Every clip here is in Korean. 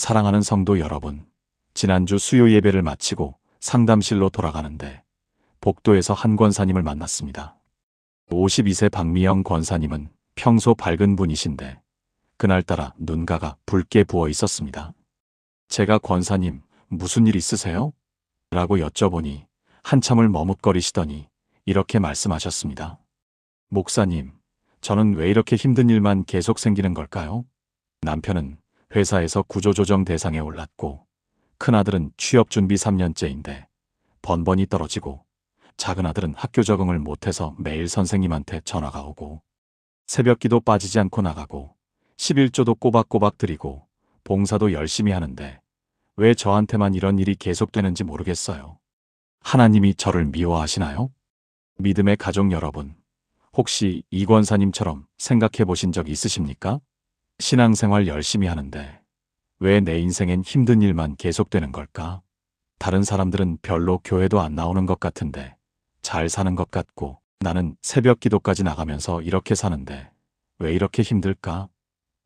사랑하는 성도 여러분, 지난주 수요 예배를 마치고 상담실로 돌아가는데 복도에서 한 권사님을 만났습니다. 52세 박미영 권사님은 평소 밝은 분이신데 그날따라 눈가가 붉게 부어 있었습니다. 제가 권사님, 무슨 일 있으세요? 라고 여쭤보니 한참을 머뭇거리시더니 이렇게 말씀하셨습니다. 목사님, 저는 왜 이렇게 힘든 일만 계속 생기는 걸까요? 남편은 회사에서 구조조정 대상에 올랐고 큰아들은 취업준비 3년째인데 번번이 떨어지고 작은아들은 학교 적응을 못해서 매일 선생님한테 전화가 오고 새벽기도 빠지지 않고 나가고 11조도 꼬박꼬박 드리고 봉사도 열심히 하는데 왜 저한테만 이런 일이 계속되는지 모르겠어요. 하나님이 저를 미워하시나요? 믿음의 가족 여러분, 혹시 이 권사님처럼 생각해 보신 적 있으십니까? 신앙생활 열심히 하는데 왜 내 인생엔 힘든 일만 계속되는 걸까? 다른 사람들은 별로 교회도 안 나오는 것 같은데 잘 사는 것 같고 나는 새벽 기도까지 나가면서 이렇게 사는데 왜 이렇게 힘들까?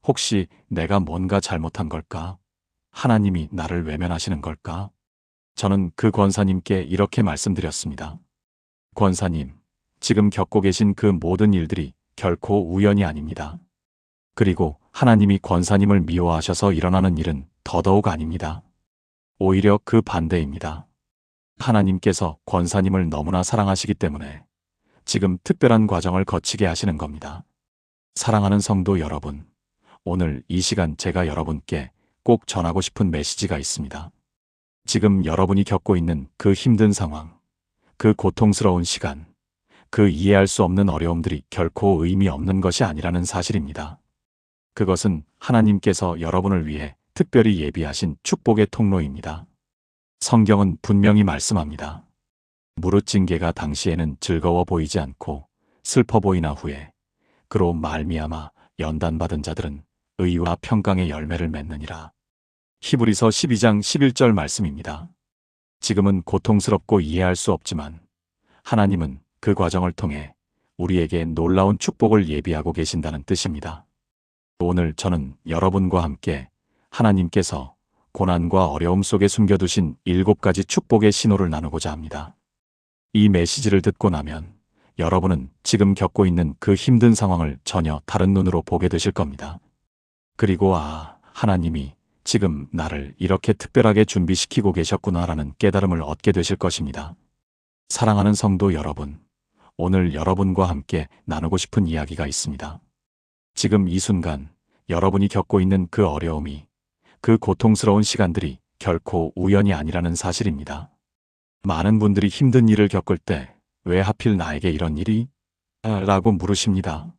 혹시 내가 뭔가 잘못한 걸까? 하나님이 나를 외면하시는 걸까? 저는 그 권사님께 이렇게 말씀드렸습니다. 권사님, 지금 겪고 계신 그 모든 일들이 결코 우연이 아닙니다. 그리고 하나님이 권사님을 미워하셔서 일어나는 일은 더더욱 아닙니다. 오히려 그 반대입니다. 하나님께서 권사님을 너무나 사랑하시기 때문에 지금 특별한 과정을 거치게 하시는 겁니다. 사랑하는 성도 여러분, 오늘 이 시간 제가 여러분께 꼭 전하고 싶은 메시지가 있습니다. 지금 여러분이 겪고 있는 그 힘든 상황, 그 고통스러운 시간, 그 이해할 수 없는 어려움들이 결코 의미 없는 것이 아니라는 사실입니다. 그것은 하나님께서 여러분을 위해 특별히 예비하신 축복의 통로입니다. 성경은 분명히 말씀합니다. 무릇 징계가 당시에는 즐거워 보이지 않고 슬퍼 보이나 후에 그로 말미암아 연단받은 자들은 의와 평강의 열매를 맺느니라. 히브리서 12장 11절 말씀입니다. 지금은 고통스럽고 이해할 수 없지만 하나님은 그 과정을 통해 우리에게 놀라운 축복을 예비하고 계신다는 뜻입니다. 오늘 저는 여러분과 함께 하나님께서 고난과 어려움 속에 숨겨두신 7가지 축복의 신호를 나누고자 합니다. 이 메시지를 듣고 나면 여러분은 지금 겪고 있는 그 힘든 상황을 전혀 다른 눈으로 보게 되실 겁니다. 그리고 하나님이 지금 나를 이렇게 특별하게 준비시키고 계셨구나라는 깨달음을 얻게 되실 것입니다. 사랑하는 성도 여러분, 오늘 여러분과 함께 나누고 싶은 이야기가 있습니다. 지금 이 순간 여러분이 겪고 있는 그 어려움이, 그 고통스러운 시간들이 결코 우연이 아니라는 사실입니다. 많은 분들이 힘든 일을 겪을 때 왜 하필 나에게 이런 일이? 라고 물으십니다.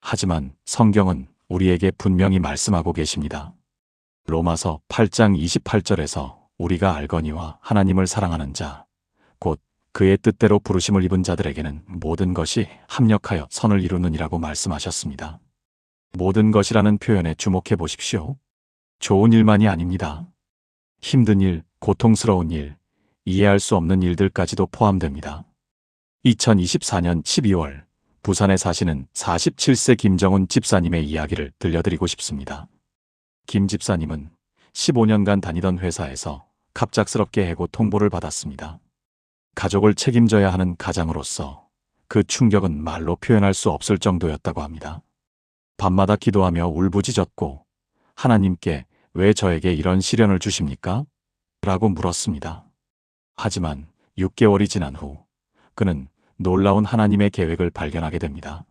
하지만 성경은 우리에게 분명히 말씀하고 계십니다. 로마서 8장 28절에서 우리가 알거니와 하나님을 사랑하는 자, 곧 그의 뜻대로 부르심을 입은 자들에게는 모든 것이 합력하여 선을 이루느니라고 말씀하셨습니다. 모든 것이라는 표현에 주목해 보십시오. 좋은 일만이 아닙니다. 힘든 일, 고통스러운 일, 이해할 수 없는 일들까지도 포함됩니다. 2024년 12월 부산에 사시는 47세 김정훈 집사님의 이야기를 들려드리고 싶습니다. 김 집사님은 15년간 다니던 회사에서 갑작스럽게 해고 통보를 받았습니다. 가족을 책임져야 하는 가장으로서 그 충격은 말로 표현할 수 없을 정도였다고 합니다. 밤마다 기도하며 울부짖었고 하나님께 왜 저에게 이런 시련을 주십니까? 라고 물었습니다. 하지만 6개월이 지난 후 그는 놀라운 하나님의 계획을 발견하게 됩니다.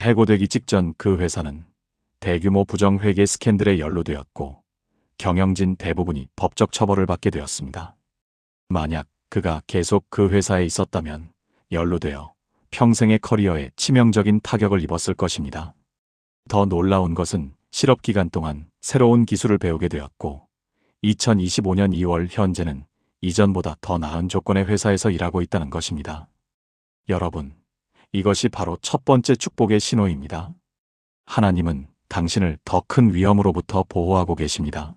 해고되기 직전 그 회사는 대규모 부정회계 스캔들에 연루되었고 경영진 대부분이 법적 처벌을 받게 되었습니다. 만약 그가 계속 그 회사에 있었다면 연루되어 평생의 커리어에 치명적인 타격을 입었을 것입니다. 더 놀라운 것은 실업 기간 동안 새로운 기술을 배우게 되었고 2025년 2월 현재는 이전보다 더 나은 조건의 회사에서 일하고 있다는 것입니다. 여러분, 이것이 바로 첫 번째 축복의 신호입니다. 하나님은 당신을 더 큰 위험으로부터 보호하고 계십니다.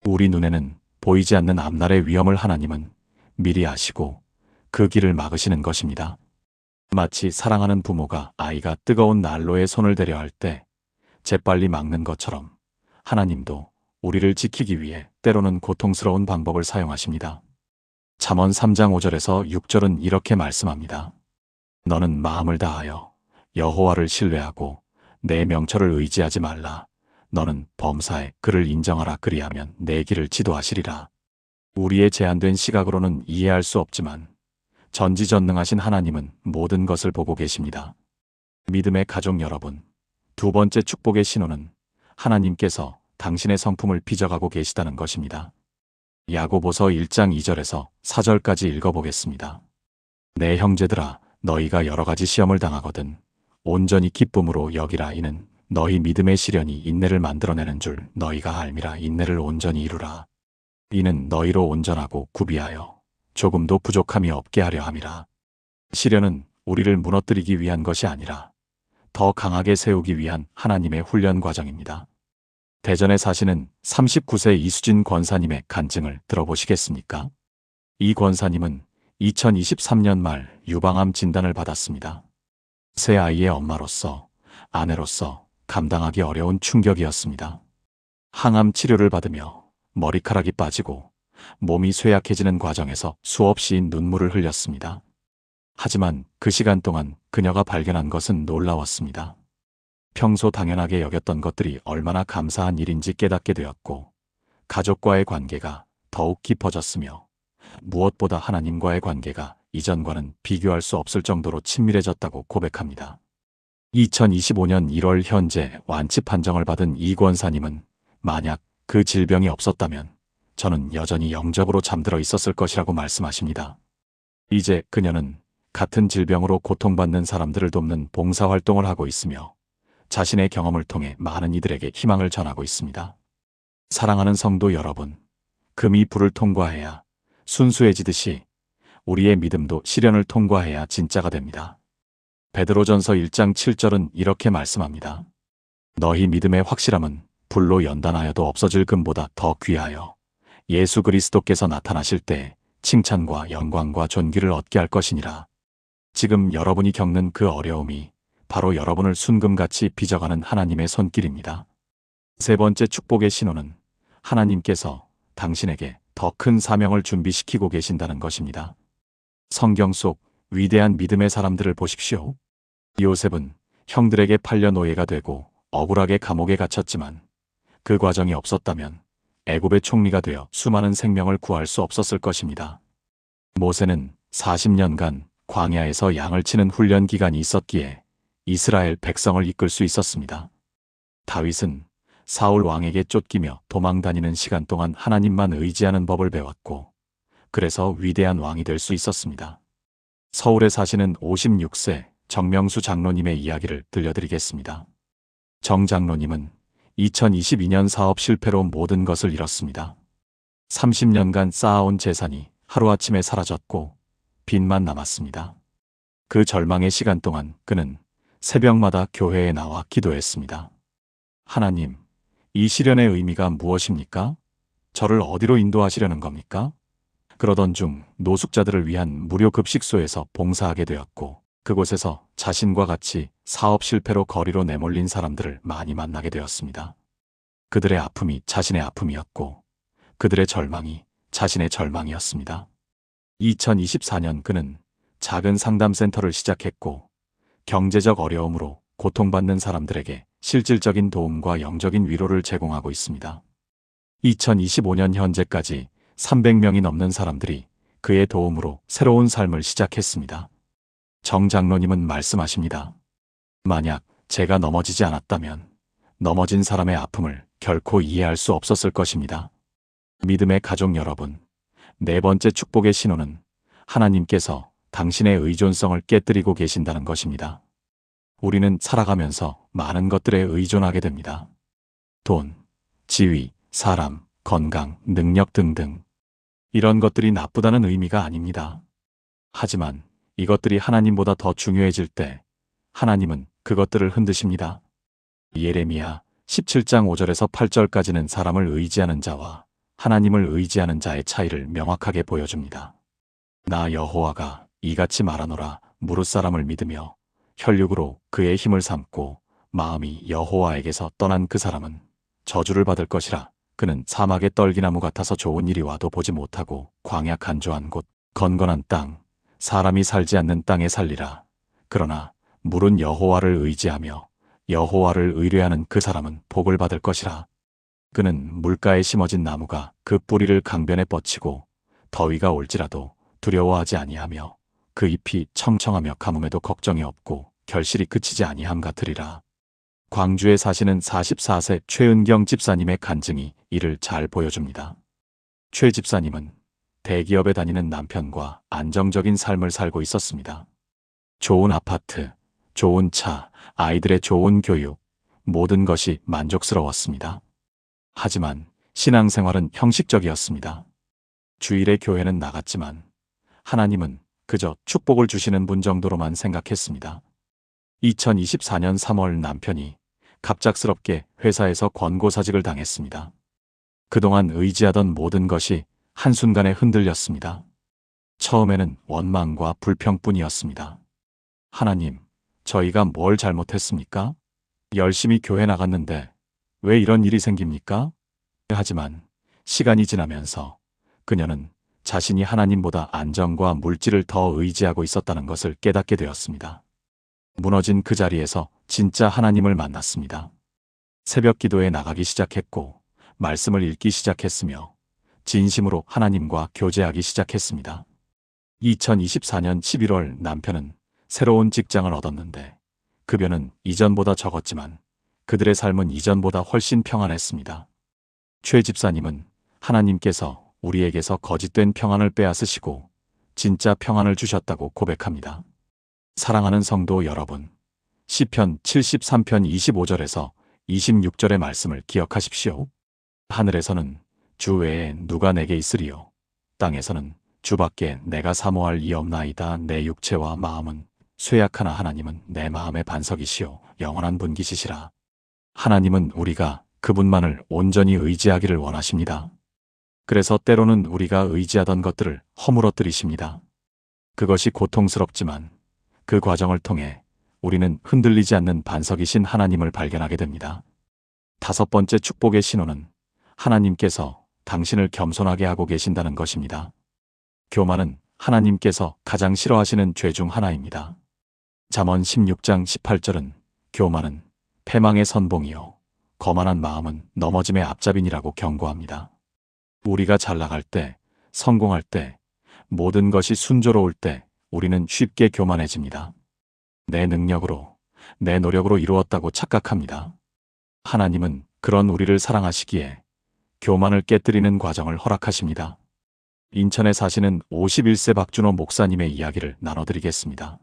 우리 눈에는 보이지 않는 앞날의 위험을 하나님은 미리 아시고 그 길을 막으시는 것입니다. 마치 사랑하는 부모가 아이가 뜨거운 난로에 손을 대려 할 때 재빨리 막는 것처럼 하나님도 우리를 지키기 위해 때로는 고통스러운 방법을 사용하십니다. 잠언 3장 5절에서 6절은 이렇게 말씀합니다. 너는 마음을 다하여 여호와를 신뢰하고 내 명철을 의지하지 말라. 너는 범사에 그를 인정하라. 그리하면 내 길을 지도하시리라. 우리의 제한된 시각으로는 이해할 수 없지만 전지전능하신 하나님은 모든 것을 보고 계십니다. 믿음의 가족 여러분, 두 번째 축복의 신호는 하나님께서 당신의 성품을 빚어가고 계시다는 것입니다. 야고보서 1장 2절에서 4절까지 읽어보겠습니다. 내 형제들아, 너희가 여러 가지 시험을 당하거든 온전히 기쁨으로 여기라. 이는 너희 믿음의 시련이 인내를 만들어내는 줄 너희가 알미라. 인내를 온전히 이루라. 이는 너희로 온전하고 구비하여 조금도 부족함이 없게 하려 함이라. 시련은 우리를 무너뜨리기 위한 것이 아니라 더 강하게 세우기 위한 하나님의 훈련 과정입니다. 대전에 사시는 39세 이수진 권사님의 간증을 들어보시겠습니까? 이 권사님은 2023년 말 유방암 진단을 받았습니다. 새 아이의 엄마로서, 아내로서 감당하기 어려운 충격이었습니다. 항암 치료를 받으며 머리카락이 빠지고 몸이 쇠약해지는 과정에서 수없이 눈물을 흘렸습니다. 하지만 그 시간 동안 그녀가 발견한 것은 놀라웠습니다. 평소 당연하게 여겼던 것들이 얼마나 감사한 일인지 깨닫게 되었고, 가족과의 관계가 더욱 깊어졌으며 무엇보다 하나님과의 관계가 이전과는 비교할 수 없을 정도로 친밀해졌다고 고백합니다. 2025년 1월 현재 완치 판정을 받은 이 권사님은 만약 그 질병이 없었다면 저는 여전히 영접으로 잠들어 있었을 것이라고 말씀하십니다. 이제 그녀는 같은 질병으로 고통받는 사람들을 돕는 봉사활동을 하고 있으며 자신의 경험을 통해 많은 이들에게 희망을 전하고 있습니다. 사랑하는 성도 여러분, 금이 불을 통과해야 순수해지듯이 우리의 믿음도 시련을 통과해야 진짜가 됩니다. 베드로전서 1장 7절은 이렇게 말씀합니다. 너희 믿음의 확실함은 불로 연단하여도 없어질 금보다 더 귀하여 예수 그리스도께서 나타나실 때 칭찬과 영광과 존귀를 얻게 할 것이니라. 지금 여러분이 겪는 그 어려움이 바로 여러분을 순금같이 빚어가는 하나님의 손길입니다. 세 번째 축복의 신호는 하나님께서 당신에게 더 큰 사명을 준비시키고 계신다는 것입니다. 성경 속 위대한 믿음의 사람들을 보십시오. 요셉은 형들에게 팔려 노예가 되고 억울하게 감옥에 갇혔지만 그 과정이 없었다면 애굽의 총리가 되어 수많은 생명을 구할 수 없었을 것입니다. 모세는 40년간 광야에서 양을 치는 훈련 기간이 있었기에 이스라엘 백성을 이끌 수 있었습니다. 다윗은 사울 왕에게 쫓기며 도망다니는 시간 동안 하나님만 의지하는 법을 배웠고 그래서 위대한 왕이 될 수 있었습니다. 서울에 사시는 56세 정명수 장로님의 이야기를 들려드리겠습니다. 정 장로님은 2022년 사업 실패로 모든 것을 잃었습니다. 30년간 쌓아온 재산이 하루아침에 사라졌고 빚만 남았습니다. 그 절망의 시간 동안 그는 새벽마다 교회에 나와 기도했습니다. 하나님, 이 시련의 의미가 무엇입니까? 저를 어디로 인도하시려는 겁니까? 그러던 중 노숙자들을 위한 무료 급식소에서 봉사하게 되었고 그곳에서 자신과 같이 사업 실패로 거리로 내몰린 사람들을 많이 만나게 되었습니다. 그들의 아픔이 자신의 아픔이었고 그들의 절망이 자신의 절망이었습니다. 2024년 그는 작은 상담센터를 시작했고 경제적 어려움으로 고통받는 사람들에게 실질적인 도움과 영적인 위로를 제공하고 있습니다. 2025년 현재까지 300명이 넘는 사람들이 그의 도움으로 새로운 삶을 시작했습니다. 정 장로님은 말씀하십니다. 만약 제가 넘어지지 않았다면 넘어진 사람의 아픔을 결코 이해할 수 없었을 것입니다. 믿음의 가족 여러분, 네 번째 축복의 신호는 하나님께서 당신의 의존성을 깨뜨리고 계신다는 것입니다. 우리는 살아가면서 많은 것들에 의존하게 됩니다. 돈, 지위, 사람, 건강, 능력 등등. 이런 것들이 나쁘다는 의미가 아닙니다. 하지만 이것들이 하나님보다 더 중요해질 때 하나님은 그것들을 흔드십니다. 예레미야 17장 5절에서 8절까지는 사람을 의지하는 자와 하나님을 의지하는 자의 차이를 명확하게 보여줍니다. 나 여호와가 이같이 말하노라. 무릇 사람을 믿으며 혈육으로 그의 힘을 삼고 마음이 여호와에게서 떠난 그 사람은 저주를 받을 것이라. 그는 사막의 떨기나무 같아서 좋은 일이 와도 보지 못하고 광야 간조한 곳, 건건한 땅, 사람이 살지 않는 땅에 살리라. 그러나 물은 여호와를 의지하며 여호와를 의뢰하는 그 사람은 복을 받을 것이라. 그는 물가에 심어진 나무가 그 뿌리를 강변에 뻗치고 더위가 올지라도 두려워하지 아니하며 그 잎이 청청하며 가뭄에도 걱정이 없고 결실이 그치지 아니함 같으리라. 광주에 사시는 44세 최은경 집사님의 간증이 이를 잘 보여줍니다. 최 집사님은 대기업에 다니는 남편과 안정적인 삶을 살고 있었습니다. 좋은 아파트, 좋은 차, 아이들의 좋은 교육, 모든 것이 만족스러웠습니다. 하지만 신앙생활은 형식적이었습니다. 주일에 교회는 나갔지만 하나님은 그저 축복을 주시는 분 정도로만 생각했습니다. 2024년 3월 남편이 갑작스럽게 회사에서 권고사직을 당했습니다. 그동안 의지하던 모든 것이 한순간에 흔들렸습니다. 처음에는 원망과 불평뿐이었습니다. 하나님, 저희가 뭘 잘못했습니까? 열심히 교회 나갔는데 왜 이런 일이 생깁니까? 하지만 시간이 지나면서 그녀는 자신이 하나님보다 안정과 물질을 더 의지하고 있었다는 것을 깨닫게 되었습니다. 무너진 그 자리에서 진짜 하나님을 만났습니다. 새벽 기도에 나가기 시작했고 말씀을 읽기 시작했으며 진심으로 하나님과 교제하기 시작했습니다. 2024년 11월 남편은 새로운 직장을 얻었는데 급여는 이전보다 적었지만 그들의 삶은 이전보다 훨씬 평안했습니다. 최 집사님은 하나님께서 우리에게서 거짓된 평안을 빼앗으시고 진짜 평안을 주셨다고 고백합니다. 사랑하는 성도 여러분, 시편 73편 25절에서 26절의 말씀을 기억하십시오. 하늘에서는 주 외에 누가 내게 있으리요. 땅에서는 주밖에 내가 사모할 이 없나이다. 내 육체와 마음은 쇠약하나 하나님은 내 마음의 반석이시요 영원한 분기시시라. 하나님은 우리가 그분만을 온전히 의지하기를 원하십니다. 그래서 때로는 우리가 의지하던 것들을 허물어뜨리십니다. 그것이 고통스럽지만 그 과정을 통해 우리는 흔들리지 않는 반석이신 하나님을 발견하게 됩니다. 5번째 축복의 신호는 하나님께서 당신을 겸손하게 하고 계신다는 것입니다. 교만은 하나님께서 가장 싫어하시는 죄 중 하나입니다. 잠언 16장 18절은 교만은 패망의 선봉이요 거만한 마음은 넘어짐의 앞잡이니라고 경고합니다. 우리가 잘 나갈 때, 성공할 때, 모든 것이 순조로울 때 우리는 쉽게 교만해집니다. 내 능력으로, 내 노력으로 이루었다고 착각합니다. 하나님은 그런 우리를 사랑하시기에 교만을 깨뜨리는 과정을 허락하십니다. 인천에 사시는 51세 박준호 목사님의 이야기를 나눠드리겠습니다.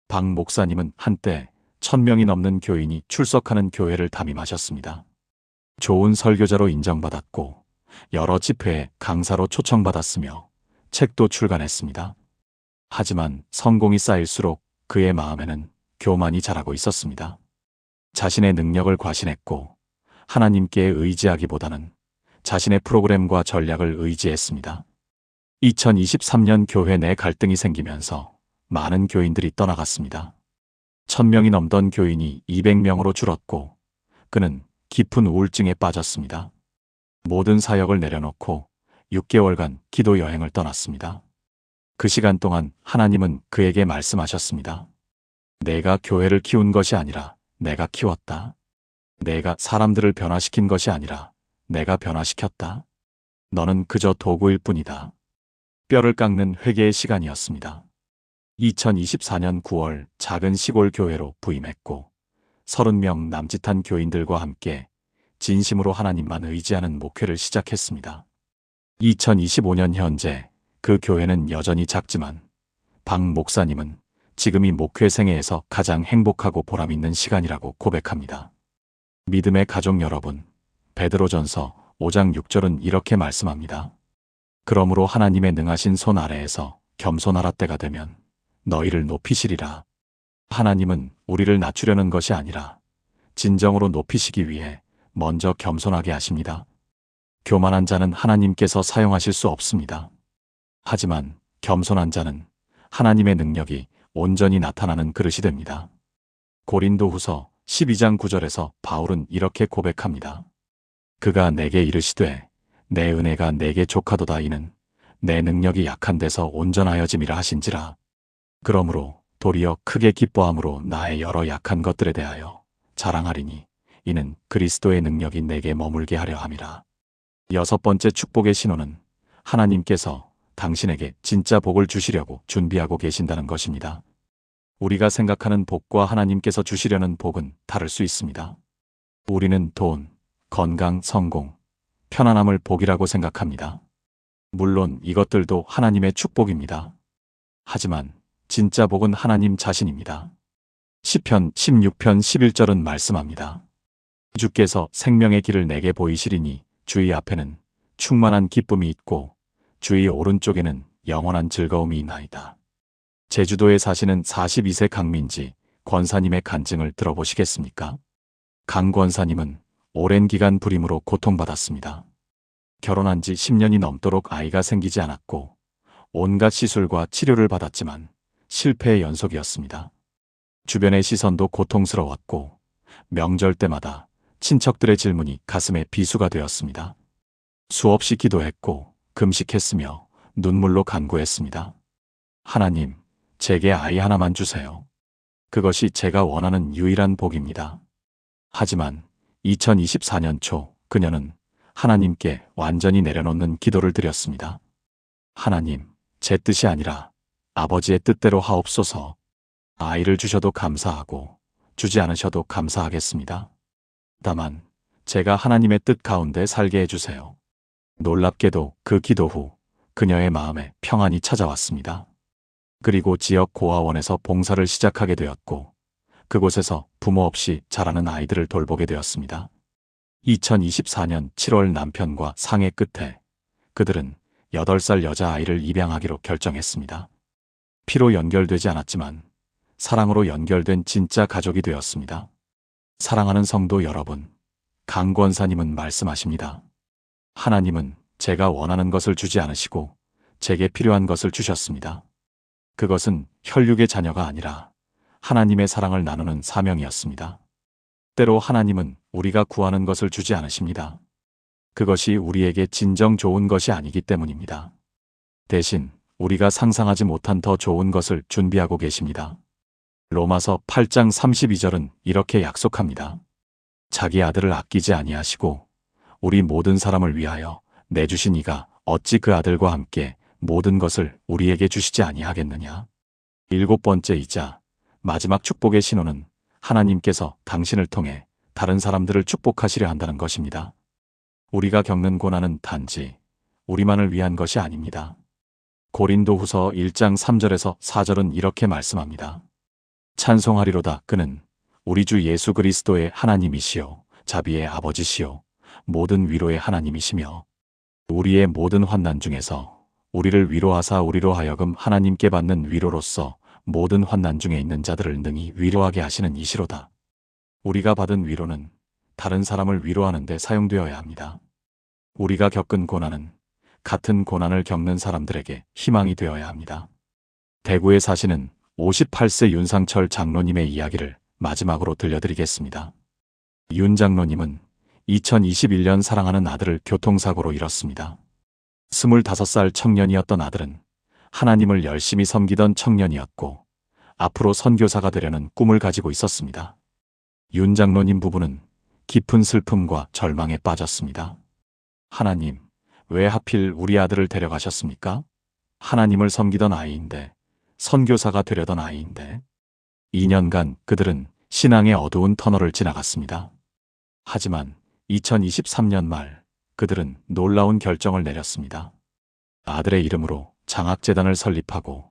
박 목사님은 한때 1000명이 넘는 교인이 출석하는 교회를 담임하셨습니다. 좋은 설교자로 인정받았고 여러 집회에 강사로 초청받았으며 책도 출간했습니다. 하지만 성공이 쌓일수록 그의 마음에는 교만이 자라고 있었습니다. 자신의 능력을 과신했고 하나님께 의지하기보다는 자신의 프로그램과 전략을 의지했습니다. 2023년 교회 내 갈등이 생기면서 많은 교인들이 떠나갔습니다. 1000명이 넘던 교인이 200명으로 줄었고 그는 깊은 우울증에 빠졌습니다. 모든 사역을 내려놓고 6개월간 기도 여행을 떠났습니다. 그 시간 동안 하나님은 그에게 말씀하셨습니다. 내가 교회를 키운 것이 아니라 내가 키웠다. 내가 사람들을 변화시킨 것이 아니라 내가 변화시켰다. 너는 그저 도구일 뿐이다. 뼈를 깎는 회개의 시간이었습니다. 2024년 9월 작은 시골 교회로 부임했고 30명 남짓한 교인들과 함께 진심으로 하나님만 의지하는 목회를 시작했습니다. 2025년 현재 그 교회는 여전히 작지만 박 목사님은 지금이 목회 생애에서 가장 행복하고 보람있는 시간이라고 고백합니다. 믿음의 가족 여러분, 베드로전서 5장 6절은 이렇게 말씀합니다. 그러므로 하나님의 능하신 손 아래에서 겸손하라 때가 되면 너희를 높이시리라. 하나님은 우리를 낮추려는 것이 아니라 진정으로 높이시기 위해 먼저 겸손하게 하십니다. 교만한 자는 하나님께서 사용하실 수 없습니다. 하지만 겸손한 자는 하나님의 능력이 온전히 나타나는 그릇이 됩니다. 고린도후서 12장 9절에서 바울은 이렇게 고백합니다. 그가 내게 이르시되 내 은혜가 내게 족하도다. 이는 내 능력이 약한 데서 온전하여짐이라 하신지라. 그러므로 도리어 크게 기뻐함으로 나의 여러 약한 것들에 대하여 자랑하리니 이는 그리스도의 능력이 내게 머물게 하려 함이라. 여섯 번째 축복의 신호는 하나님께서 당신에게 진짜 복을 주시려고 준비하고 계신다는 것입니다. 우리가 생각하는 복과 하나님께서 주시려는 복은 다를 수 있습니다. 우리는 돈, 건강, 성공, 편안함을 복이라고 생각합니다. 물론 이것들도 하나님의 축복입니다. 하지만 진짜 복은 하나님 자신입니다. 시편 16편 11절은 말씀합니다. 주께서 생명의 길을 내게 보이시리니 주의 앞에는 충만한 기쁨이 있고 주의 오른쪽에는 영원한 즐거움이 있나이다. 제주도에 사시는 42세 강민지 권사님의 간증을 들어보시겠습니까? 강 권사님은 오랜 기간 불임으로 고통받았습니다. 결혼한 지 10년이 넘도록 아이가 생기지 않았고 온갖 시술과 치료를 받았지만 실패의 연속이었습니다. 주변의 시선도 고통스러웠고 명절 때마다 친척들의 질문이 가슴에 비수가 되었습니다. 수없이 기도했고 금식했으며 눈물로 간구했습니다. 하나님, 제게 아이 하나만 주세요. 그것이 제가 원하는 유일한 복입니다. 하지만 2024년 초 그녀는 하나님께 완전히 내려놓는 기도를 드렸습니다. 하나님, 제 뜻이 아니라 아버지의 뜻대로 하옵소서. 아이를 주셔도 감사하고 주지 않으셔도 감사하겠습니다. 다만 제가 하나님의 뜻 가운데 살게 해주세요. 놀랍게도 그 기도 후 그녀의 마음에 평안이 찾아왔습니다. 그리고 지역 고아원에서 봉사를 시작하게 되었고 그곳에서 부모 없이 자라는 아이들을 돌보게 되었습니다. 2024년 7월 남편과 상의 끝에 그들은 8살 여자아이를 입양하기로 결정했습니다. 피로 연결되지 않았지만 사랑으로 연결된 진짜 가족이 되었습니다. 사랑하는 성도 여러분, 강 권사님은 말씀하십니다. 하나님은 제가 원하는 것을 주지 않으시고 제게 필요한 것을 주셨습니다. 그것은 혈육의 자녀가 아니라 하나님의 사랑을 나누는 사명이었습니다. 때로 하나님은 우리가 구하는 것을 주지 않으십니다. 그것이 우리에게 진정 좋은 것이 아니기 때문입니다. 대신 우리가 상상하지 못한 더 좋은 것을 준비하고 계십니다. 로마서 8장 32절은 이렇게 약속합니다. 자기 아들을 아끼지 아니하시고 우리 모든 사람을 위하여 내주신 이가 어찌 그 아들과 함께 모든 것을 우리에게 주시지 아니하겠느냐. 일곱 번째이자 마지막 축복의 신호는 하나님께서 당신을 통해 다른 사람들을 축복하시려 한다는 것입니다. 우리가 겪는 고난은 단지 우리만을 위한 것이 아닙니다. 고린도후서 1장 3절에서 4절은 이렇게 말씀합니다. 찬송하리로다. 그는 우리 주 예수 그리스도의 하나님이시요 자비의 아버지시요 모든 위로의 하나님이시며 우리의 모든 환난 중에서 우리를 위로하사 우리로 하여금 하나님께 받는 위로로서 모든 환난 중에 있는 자들을 능히 위로하게 하시는 이시로다. 우리가 받은 위로는 다른 사람을 위로하는 데 사용되어야 합니다. 우리가 겪은 고난은 같은 고난을 겪는 사람들에게 희망이 되어야 합니다. 대구에 사시는 58세 윤상철 장로님의 이야기를 마지막으로 들려드리겠습니다. 윤 장로님은 2021년 사랑하는 아들을 교통사고로 잃었습니다. 25살 청년이었던 아들은 하나님을 열심히 섬기던 청년이었고 앞으로 선교사가 되려는 꿈을 가지고 있었습니다. 윤 장로님 부부는 깊은 슬픔과 절망에 빠졌습니다. 하나님, 왜 하필 우리 아들을 데려가셨습니까? 하나님을 섬기던 아이인데, 선교사가 되려던 아이인데. 2년간 그들은 신앙의 어두운 터널을 지나갔습니다. 하지만 2023년 말 그들은 놀라운 결정을 내렸습니다. 아들의 이름으로 장학재단을 설립하고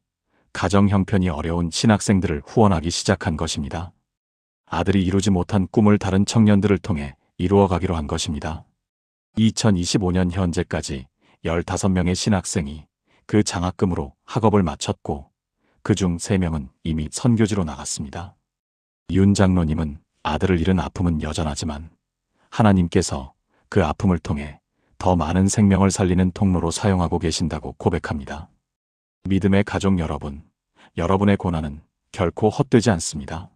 가정 형편이 어려운 신학생들을 후원하기 시작한 것입니다. 아들이 이루지 못한 꿈을 다른 청년들을 통해 이루어가기로 한 것입니다. 2025년 현재까지 15명의 신학생이 그 장학금으로 학업을 마쳤고 그중 3명은 이미 선교지로 나갔습니다. 윤 장로님은 아들을 잃은 아픔은 여전하지만 하나님께서 그 아픔을 통해 더 많은 생명을 살리는 통로로 사용하고 계신다고 고백합니다. 믿음의 가족 여러분, 여러분의 고난은 결코 헛되지 않습니다.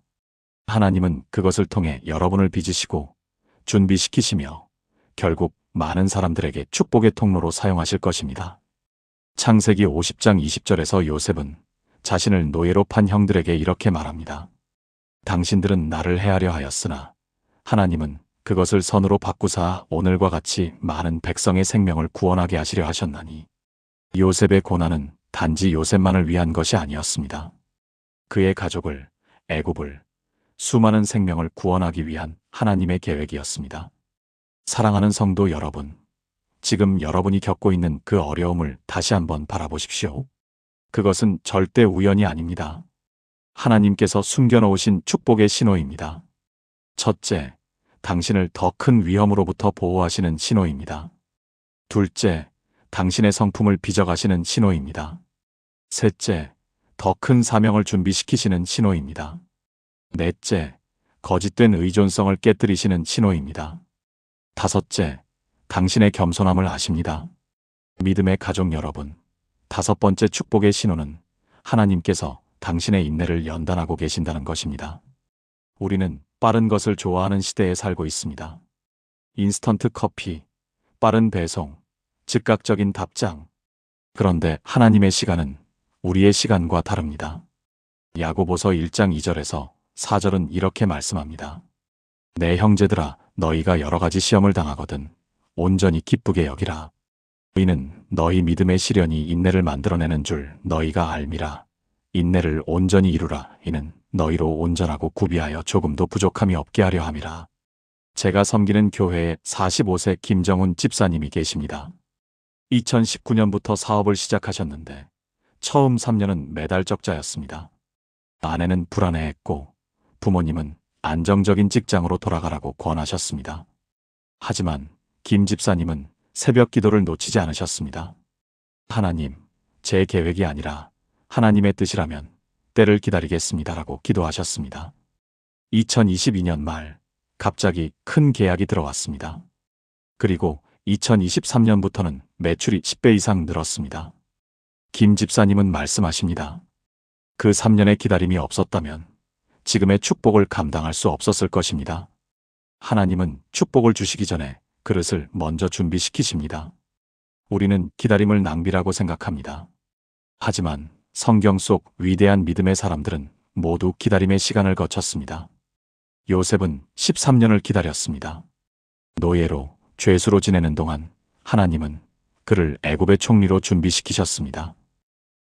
하나님은 그것을 통해 여러분을 빚으시고 준비시키시며 결국 많은 사람들에게 축복의 통로로 사용하실 것입니다. 창세기 50장 20절에서 요셉은 자신을 노예로 판 형들에게 이렇게 말합니다. 당신들은 나를 해하려 하였으나 하나님은 그것을 선으로 바꾸사 오늘과 같이 많은 백성의 생명을 구원하게 하시려 하셨나니 요셉의 고난은 단지 요셉만을 위한 것이 아니었습니다. 그의 가족을, 애굽을, 수많은 생명을 구원하기 위한 하나님의 계획이었습니다. 사랑하는 성도 여러분, 지금 여러분이 겪고 있는 그 어려움을 다시 한번 바라보십시오. 그것은 절대 우연이 아닙니다. 하나님께서 숨겨놓으신 축복의 신호입니다. 첫째, 당신을 더 큰 위험으로부터 보호하시는 신호입니다. 둘째, 당신의 성품을 빚어가시는 신호입니다. 셋째, 더 큰 사명을 준비시키시는 신호입니다. 넷째, 거짓된 의존성을 깨뜨리시는 신호입니다. 다섯째, 당신의 겸손함을 아십니다. 믿음의 가족 여러분, 다섯 번째 축복의 신호는 하나님께서 당신의 인내를 연단하고 계신다는 것입니다. 우리는 빠른 것을 좋아하는 시대에 살고 있습니다. 인스턴트 커피, 빠른 배송, 즉각적인 답장. 그런데 하나님의 시간은 우리의 시간과 다릅니다. 야고보서 1장 2절에서 4절은 이렇게 말씀합니다. 내 형제들아, 너희가 여러 가지 시험을 당하거든 온전히 기쁘게 여기라. 이는 너희 믿음의 시련이 인내를 만들어내는 줄 너희가 알미라. 인내를 온전히 이루라. 이는 너희로 온전하고 구비하여 조금도 부족함이 없게 하려 함이라. 제가 섬기는 교회에 45세 김정훈 집사님이 계십니다. 2019년부터 사업을 시작하셨는데 처음 3년은 매달 적자였습니다. 아내는 불안해했고 부모님은 안정적인 직장으로 돌아가라고 권하셨습니다. 하지만 김 집사님은 새벽 기도를 놓치지 않으셨습니다. 하나님, 제 계획이 아니라 하나님의 뜻이라면 때를 기다리겠습니다라고 기도하셨습니다. 2022년 말 갑자기 큰 계약이 들어왔습니다. 그리고 2023년부터는 매출이 10배 이상 늘었습니다. 김 집사님은 말씀하십니다. 그 3년의 기다림이 없었다면 지금의 축복을 감당할 수 없었을 것입니다. 하나님은 축복을 주시기 전에 그릇을 먼저 준비시키십니다. 우리는 기다림을 낭비라고 생각합니다. 하지만 성경 속 위대한 믿음의 사람들은 모두 기다림의 시간을 거쳤습니다. 요셉은 13년을 기다렸습니다. 노예로 죄수로 지내는 동안 하나님은 그를 애굽의 총리로 준비시키셨습니다.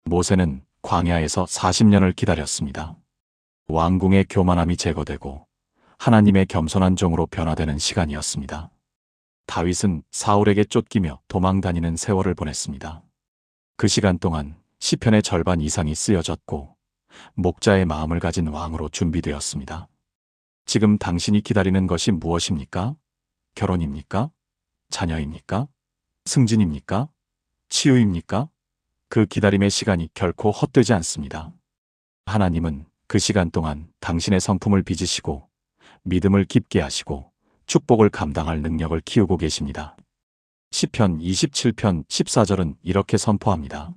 모세는 광야에서 40년을 기다렸습니다. 왕궁의 교만함이 제거되고 하나님의 겸손한 종으로 변화되는 시간이었습니다. 다윗은 사울에게 쫓기며 도망다니는 세월을 보냈습니다. 그 시간 동안 시편의 절반 이상이 쓰여졌고 목자의 마음을 가진 왕으로 준비되었습니다. 지금 당신이 기다리는 것이 무엇입니까? 결혼입니까? 자녀입니까? 승진입니까? 치유입니까? 그 기다림의 시간이 결코 헛되지 않습니다. 하나님은 그 시간 동안 당신의 성품을 빚으시고 믿음을 깊게 하시고 축복을 감당할 능력을 키우고 계십니다. 시편 27편 14절은 이렇게 선포합니다.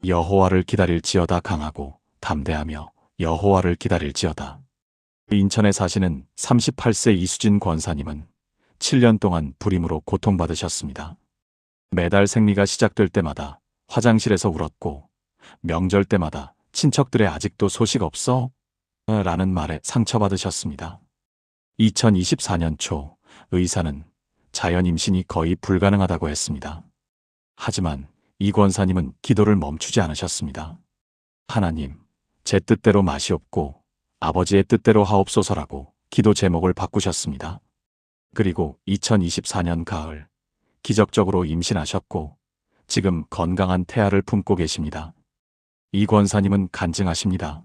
여호와를 기다릴지어다 강하고 담대하며 여호와를 기다릴지어다. 인천에 사시는 38세 이수진 권사님은 7년 동안 불임으로 고통받으셨습니다. 매달 생리가 시작될 때마다 화장실에서 울었고 명절 때마다 친척들의 아직도 소식 없어? 라는 말에 상처받으셨습니다. 2024년 초 의사는 자연 임신이 거의 불가능하다고 했습니다. 하지만 이 권사님은 기도를 멈추지 않으셨습니다. 하나님, 제 뜻대로 마시옵고 아버지의 뜻대로 하옵소서라고 기도 제목을 바꾸셨습니다. 그리고 2024년 가을 기적적으로 임신하셨고 지금 건강한 태아를 품고 계십니다. 이 권사님은 간증하십니다.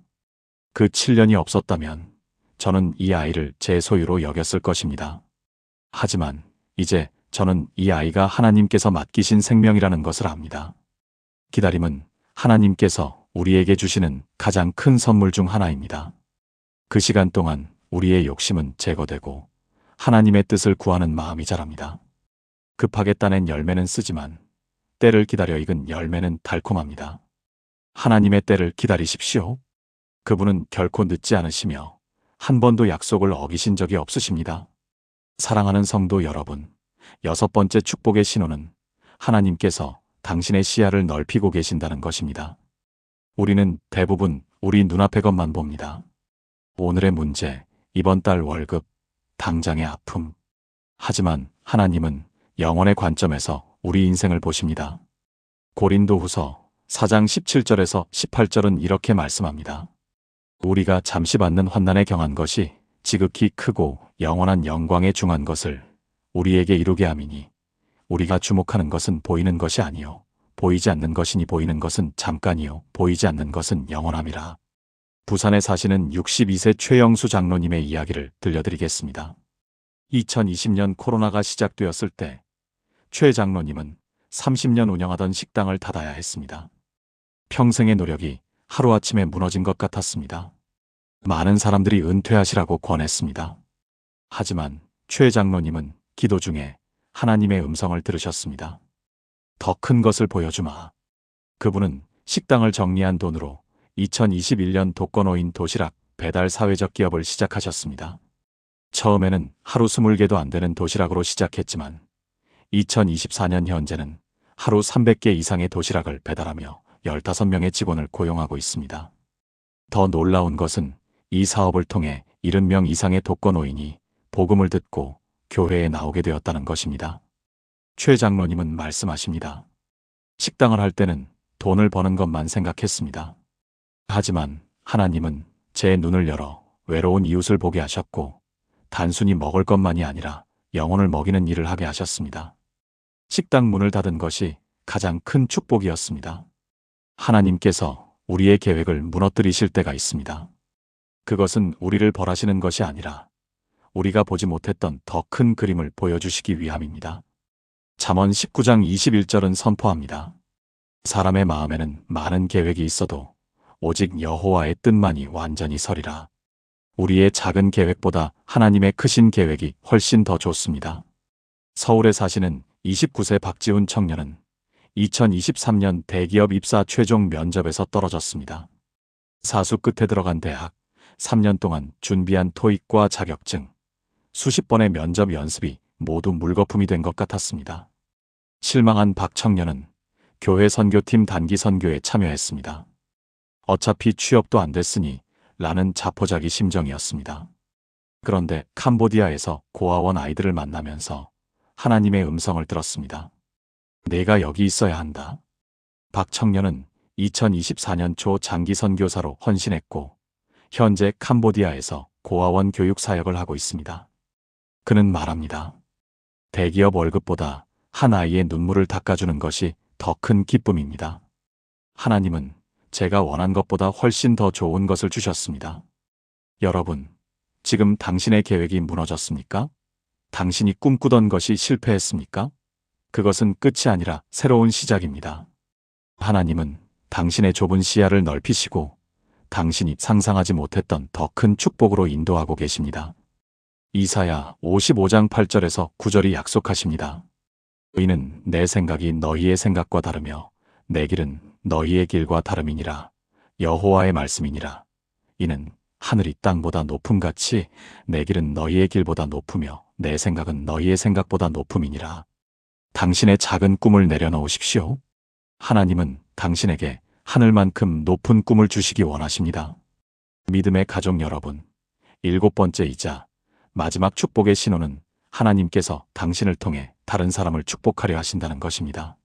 그 7년이 없었다면 저는 이 아이를 제 소유로 여겼을 것입니다. 하지만 이제 저는 이 아이가 하나님께서 맡기신 생명이라는 것을 압니다. 기다림은 하나님께서 우리에게 주시는 가장 큰 선물 중 하나입니다. 그 시간 동안 우리의 욕심은 제거되고 하나님의 뜻을 구하는 마음이 자랍니다. 급하게 따낸 열매는 쓰지만 때를 기다려 익은 열매는 달콤합니다. 하나님의 때를 기다리십시오. 그분은 결코 늦지 않으시며 한 번도 약속을 어기신 적이 없으십니다. 사랑하는 성도 여러분, 6번째 축복의 신호는 하나님께서 당신의 시야를 넓히고 계신다는 것입니다. 우리는 대부분 우리 눈앞의 것만 봅니다. 오늘의 문제, 이번 달 월급, 당장의 아픔. 하지만 하나님은 영혼의 관점에서 우리 인생을 보십니다. 고린도후서 4장 17절에서 18절은 이렇게 말씀합니다. 우리가 잠시 받는 환난에 경한 것이 지극히 크고 영원한 영광에 중한 것을 우리에게 이루게 함이니 우리가 주목하는 것은 보이는 것이 아니요 보이지 않는 것이니 보이는 것은 잠깐이요 보이지 않는 것은 영원함이라. 부산에 사시는 62세 최영수 장로님의 이야기를 들려드리겠습니다. 2020년 코로나가 시작되었을 때 최 장로님은 30년 운영하던 식당을 닫아야 했습니다. 평생의 노력이 하루아침에 무너진 것 같았습니다. 많은 사람들이 은퇴하시라고 권했습니다. 하지만 최 장로님은 기도 중에 하나님의 음성을 들으셨습니다. 더 큰 것을 보여주마. 그분은 식당을 정리한 돈으로 2021년 독거노인 도시락 배달 사회적 기업을 시작하셨습니다. 처음에는 하루 20개도 안 되는 도시락으로 시작했지만 2024년 현재는 하루 300개 이상의 도시락을 배달하며 15명의 직원을 고용하고 있습니다. 더 놀라운 것은 이 사업을 통해 70명 이상의 독거노인이 복음을 듣고 교회에 나오게 되었다는 것입니다. 최 장로님은 말씀하십니다. 식당을 할 때는 돈을 버는 것만 생각했습니다. 하지만 하나님은 제 눈을 열어 외로운 이웃을 보게 하셨고 단순히 먹을 것만이 아니라 영혼을 먹이는 일을 하게 하셨습니다. 식당 문을 닫은 것이 가장 큰 축복이었습니다. 하나님께서 우리의 계획을 무너뜨리실 때가 있습니다. 그것은 우리를 벌하시는 것이 아니라 우리가 보지 못했던 더 큰 그림을 보여주시기 위함입니다. 잠언 19장 21절은 선포합니다. 사람의 마음에는 많은 계획이 있어도 오직 여호와의 뜻만이 완전히 서리라. 우리의 작은 계획보다 하나님의 크신 계획이 훨씬 더 좋습니다. 서울에 사시는 29세 박지훈 청년은 2023년 대기업 입사 최종 면접에서 떨어졌습니다. 사수 끝에 들어간 대학, 3년 동안 준비한 토익과 자격증, 수십 번의 면접 연습이 모두 물거품이 된 것 같았습니다. 실망한 박 청년은 교회 선교팀 단기 선교에 참여했습니다. 어차피 취업도 안 됐으니 라는 자포자기 심정이었습니다. 그런데 캄보디아에서 고아원 아이들을 만나면서 하나님의 음성을 들었습니다. 내가 여기 있어야 한다. 박 청년은 2024년 초 장기 선교사로 헌신했고 현재 캄보디아에서 고아원 교육 사역을 하고 있습니다. 그는 말합니다. 대기업 월급보다 한 아이의 눈물을 닦아주는 것이 더 큰 기쁨입니다. 하나님은 제가 원한 것보다 훨씬 더 좋은 것을 주셨습니다. 여러분, 지금 당신의 계획이 무너졌습니까? 당신이 꿈꾸던 것이 실패했습니까? 그것은 끝이 아니라 새로운 시작입니다. 하나님은 당신의 좁은 시야를 넓히시고 당신이 상상하지 못했던 더 큰 축복으로 인도하고 계십니다. 이사야 55장 8절에서 9절이 약속하십니다. 이는 내 생각이 너희의 생각과 다르며 내 길은 너희의 길과 다름이니라. 여호와의 말씀이니라. 이는 하늘이 땅보다 높음같이 내 길은 너희의 길보다 높으며 내 생각은 너희의 생각보다 높음이니라. 당신의 작은 꿈을 내려놓으십시오. 하나님은 당신에게 하늘만큼 높은 꿈을 주시기 원하십니다. 믿음의 가족 여러분, 7번째이자 마지막 축복의 신호는 하나님께서 당신을 통해 다른 사람을 축복하려 하신다는 것입니다.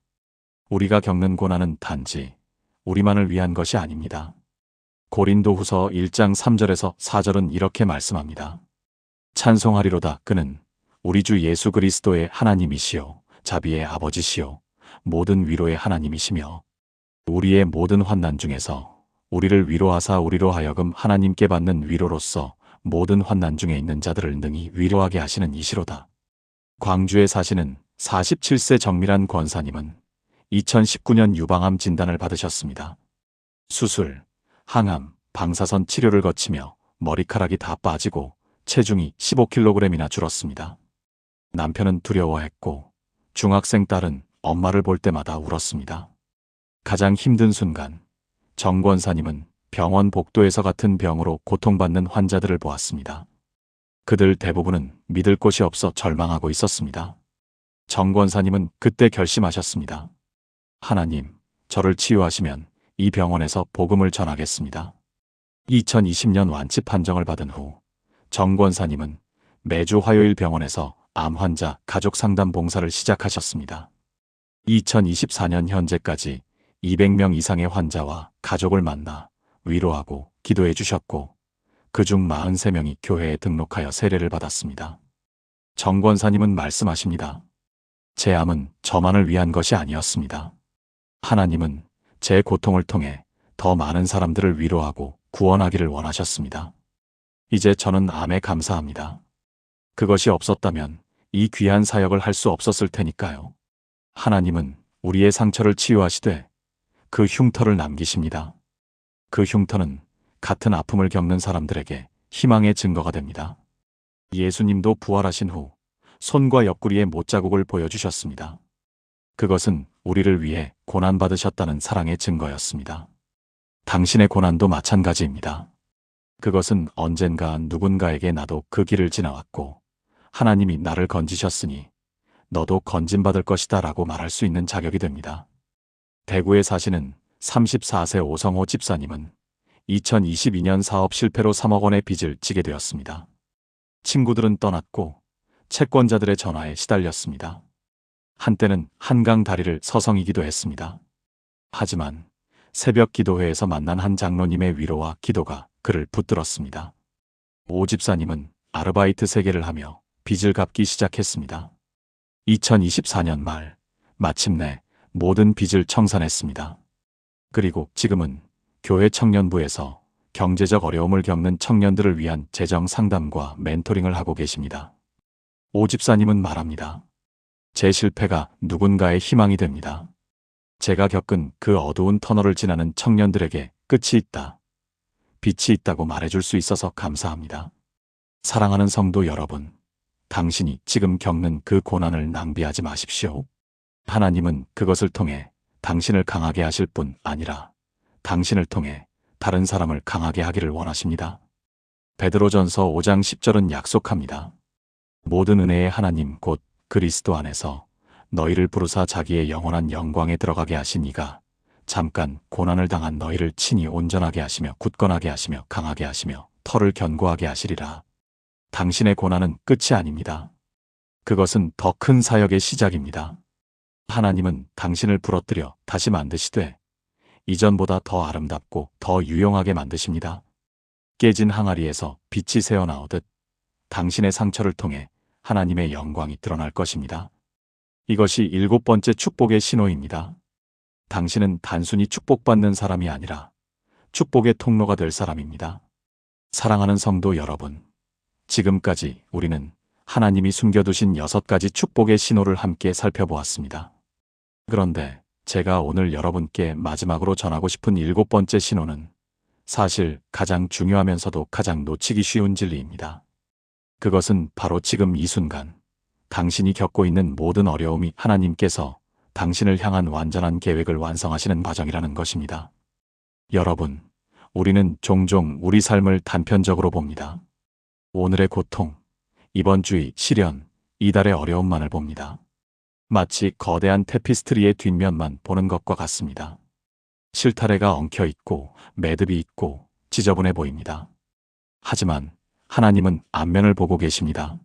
우리가 겪는 고난은 단지 우리만을 위한 것이 아닙니다. 고린도후서 1장 3절에서 4절은 이렇게 말씀합니다. 찬송하리로다. 그는 우리 주 예수 그리스도의 하나님이시요 자비의 아버지시요 모든 위로의 하나님이시며 우리의 모든 환난 중에서 우리를 위로하사 우리로 하여금 하나님께 받는 위로로서 모든 환난 중에 있는 자들을 능히 위로하게 하시는 이시로다. 광주에 사시는 47세 정밀한 권사님은 2019년 유방암 진단을 받으셨습니다. 수술, 항암, 방사선 치료를 거치며 머리카락이 다 빠지고 체중이 15kg이나 줄었습니다. 남편은 두려워했고 중학생 딸은 엄마를 볼 때마다 울었습니다. 가장 힘든 순간, 정 권사님은 병원 복도에서 같은 병으로 고통받는 환자들을 보았습니다. 그들 대부분은 믿을 곳이 없어 절망하고 있었습니다. 정 권사님은 그때 결심하셨습니다. 하나님, 저를 치유하시면 이 병원에서 복음을 전하겠습니다. 2020년 완치 판정을 받은 후 정 권사님은 매주 화요일 병원에서 암 환자 가족 상담 봉사를 시작하셨습니다. 2024년 현재까지 200명 이상의 환자와 가족을 만나 위로하고 기도해 주셨고, 그중 43명이 교회에 등록하여 세례를 받았습니다. 정 권사님은 말씀하십니다. 제 암은 저만을 위한 것이 아니었습니다. 하나님은 제 고통을 통해 더 많은 사람들을 위로하고 구원하기를 원하셨습니다. 이제 저는 암에 감사합니다. 그것이 없었다면 이 귀한 사역을 할 수 없었을 테니까요. 하나님은 우리의 상처를 치유하시되 그 흉터를 남기십니다. 그 흉터는 같은 아픔을 겪는 사람들에게 희망의 증거가 됩니다. 예수님도 부활하신 후 손과 옆구리에 못자국을 보여주셨습니다. 그것은 우리를 위해 고난받으셨다는 사랑의 증거였습니다. 당신의 고난도 마찬가지입니다. 그것은 언젠가 누군가에게 나도 그 길을 지나왔고 하나님이 나를 건지셨으니 너도 건진받을 것이다 라고 말할 수 있는 자격이 됩니다. 대구에 사시는 34세 오성호 집사님은 2022년 사업 실패로 3억 원의 빚을 지게 되었습니다. 친구들은 떠났고 채권자들의 전화에 시달렸습니다. 한때는 한강 다리를 서성이기도 했습니다. 하지만 새벽 기도회에서 만난 한 장로님의 위로와 기도가 그를 붙들었습니다. 오 집사님은 아르바이트 3개를 하며 빚을 갚기 시작했습니다. 2024년 말 마침내 모든 빚을 청산했습니다. 그리고 지금은 교회 청년부에서 경제적 어려움을 겪는 청년들을 위한 재정 상담과 멘토링을 하고 계십니다. 오 집사님은 말합니다. 제 실패가 누군가의 희망이 됩니다. 제가 겪은 그 어두운 터널을 지나는 청년들에게 끝이 있다, 빛이 있다고 말해줄 수 있어서 감사합니다. 사랑하는 성도 여러분, 당신이 지금 겪는 그 고난을 낭비하지 마십시오. 하나님은 그것을 통해 당신을 강하게 하실 뿐 아니라 당신을 통해 다른 사람을 강하게 하기를 원하십니다. 베드로전서 5장 10절은 약속합니다. 모든 은혜의 하나님 곧 그리스도 안에서 너희를 부르사 자기의 영원한 영광에 들어가게 하신 이가 잠깐 고난을 당한 너희를 친히 온전하게 하시며 굳건하게 하시며 강하게 하시며 털을 견고하게 하시리라. 당신의 고난은 끝이 아닙니다. 그것은 더 큰 사역의 시작입니다. 하나님은 당신을 부러뜨려 다시 만드시되 이전보다 더 아름답고 더 유용하게 만드십니다. 깨진 항아리에서 빛이 새어나오듯 당신의 상처를 통해 하나님의 영광이 드러날 것입니다. 이것이 7번째 축복의 신호입니다. 당신은 단순히 축복받는 사람이 아니라 축복의 통로가 될 사람입니다. 사랑하는 성도 여러분, 지금까지 우리는 하나님이 숨겨두신 6가지 축복의 신호를 함께 살펴보았습니다. 그런데 제가 오늘 여러분께 마지막으로 전하고 싶은 7번째 신호는 사실 가장 중요하면서도 가장 놓치기 쉬운 진리입니다. 그것은 바로 지금 이 순간 당신이 겪고 있는 모든 어려움이 하나님께서 당신을 향한 완전한 계획을 완성하시는 과정이라는 것입니다. 여러분, 우리는 종종 우리 삶을 단편적으로 봅니다. 오늘의 고통, 이번 주의 시련, 이달의 어려움만을 봅니다. 마치 거대한 테피스트리의 뒷면만 보는 것과 같습니다. 실타래가 엉켜있고 매듭이 있고 지저분해 보입니다. 하지만 하나님은 앞면을 보고 계십니다.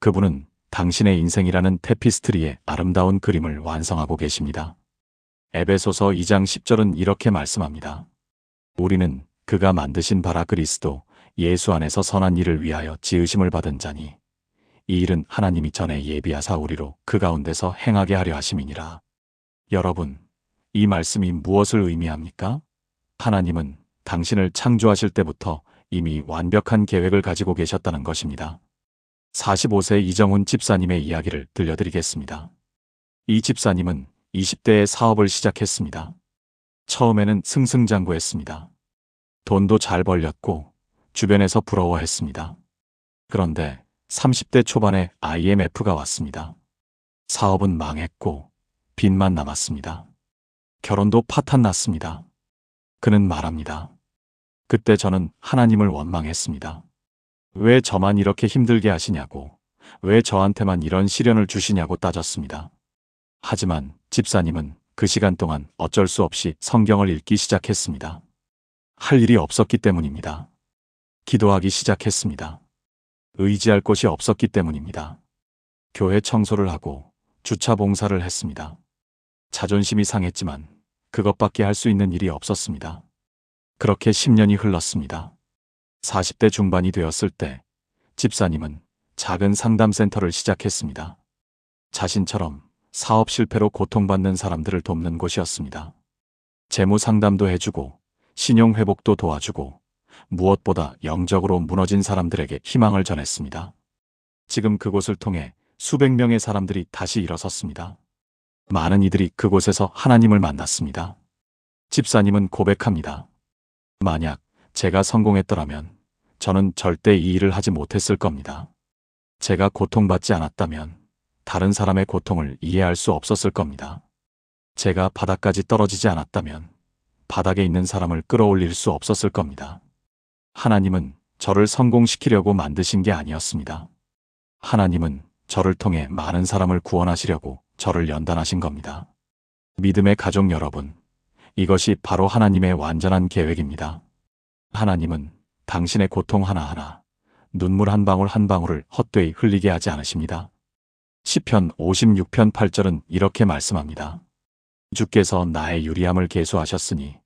그분은 당신의 인생이라는 테피스트리의 아름다운 그림을 완성하고 계십니다. 에베소서 2장 10절은 이렇게 말씀합니다. 우리는 그가 만드신 바라 그리스도 예수 안에서 선한 일을 위하여 지으심을 받은 자니 이 일은 하나님이 전에 예비하사 우리로 그 가운데서 행하게 하려 하심이니라. 여러분, 이 말씀이 무엇을 의미합니까? 하나님은 당신을 창조하실 때부터 이미 완벽한 계획을 가지고 계셨다는 것입니다. 45세 이정훈 집사님의 이야기를 들려드리겠습니다. 이 집사님은 20대에 사업을 시작했습니다. 처음에는 승승장구했습니다. 돈도 잘 벌렸고 주변에서 부러워했습니다. 그런데 30대 초반에 IMF가 왔습니다. 사업은 망했고 빚만 남았습니다. 결혼도 파탄났습니다. 그는 말합니다. 그때 저는 하나님을 원망했습니다. 왜 저만 이렇게 힘들게 하시냐고, 왜 저한테만 이런 시련을 주시냐고 따졌습니다. 하지만 집사님은 그 시간 동안 어쩔 수 없이 성경을 읽기 시작했습니다. 할 일이 없었기 때문입니다. 기도하기 시작했습니다. 의지할 곳이 없었기 때문입니다. 교회 청소를 하고 주차 봉사를 했습니다. 자존심이 상했지만 그것밖에 할 수 있는 일이 없었습니다. 그렇게 10년이 흘렀습니다. 40대 중반이 되었을 때 집사님은 작은 상담센터를 시작했습니다. 자신처럼 사업 실패로 고통받는 사람들을 돕는 곳이었습니다. 재무 상담도 해주고 신용 회복도 도와주고 무엇보다 영적으로 무너진 사람들에게 희망을 전했습니다. 지금 그곳을 통해 수백 명의 사람들이 다시 일어섰습니다. 많은 이들이 그곳에서 하나님을 만났습니다. 집사님은 고백합니다. 만약 제가 성공했더라면 저는 절대 이 일을 하지 못했을 겁니다. 제가 고통받지 않았다면 다른 사람의 고통을 이해할 수 없었을 겁니다. 제가 바닥까지 떨어지지 않았다면 바닥에 있는 사람을 끌어올릴 수 없었을 겁니다. 하나님은 저를 성공시키려고 만드신 게 아니었습니다. 하나님은 저를 통해 많은 사람을 구원하시려고 저를 연단하신 겁니다. 믿음의 가족 여러분, 이것이 바로 하나님의 완전한 계획입니다. 하나님은 당신의 고통 하나하나, 눈물 한 방울 한 방울을 헛되이 흘리게 하지 않으십니다. 시편 56편 8절은 이렇게 말씀합니다. 주께서 나의 유리함을 계수하셨으니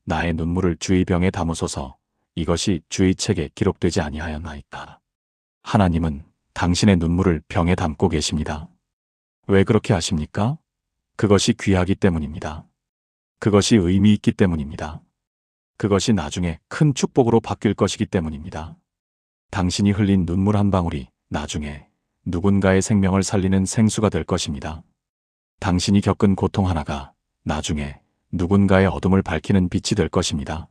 나의 눈물을 주의 병에 담으소서. 이것이 주의 책에 기록되지 아니하였나이까. 하나님은 당신의 눈물을 병에 담고 계십니다. 왜 그렇게 하십니까? 그것이 귀하기 때문입니다. 그것이 의미 있기 때문입니다. 그것이 나중에 큰 축복으로 바뀔 것이기 때문입니다. 당신이 흘린 눈물 한 방울이 나중에 누군가의 생명을 살리는 생수가 될 것입니다. 당신이 겪은 고통 하나가 나중에 누군가의 어둠을 밝히는 빛이 될 것입니다.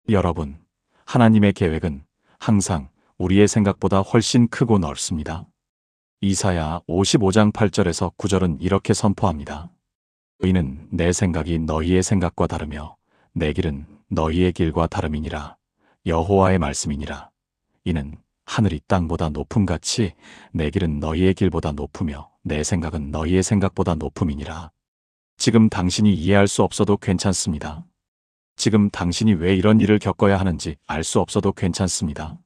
여러분, 하나님의 계획은 항상 우리의 생각보다 훨씬 크고 넓습니다. 이사야 55장 8절에서 9절은 이렇게 선포합니다. 이는 내 생각이 너희의 생각과 다르며 내 길은 너희의 길과 다름이니라. 여호와의 말씀이니라. 이는 하늘이 땅보다 높음같이 내 길은 너희의 길보다 높으며 내 생각은 너희의 생각보다 높음이니라. 지금 당신이 이해할 수 없어도 괜찮습니다. 지금 당신이 왜 이런 일을 겪어야 하는지 알 수 없어도 괜찮습니다.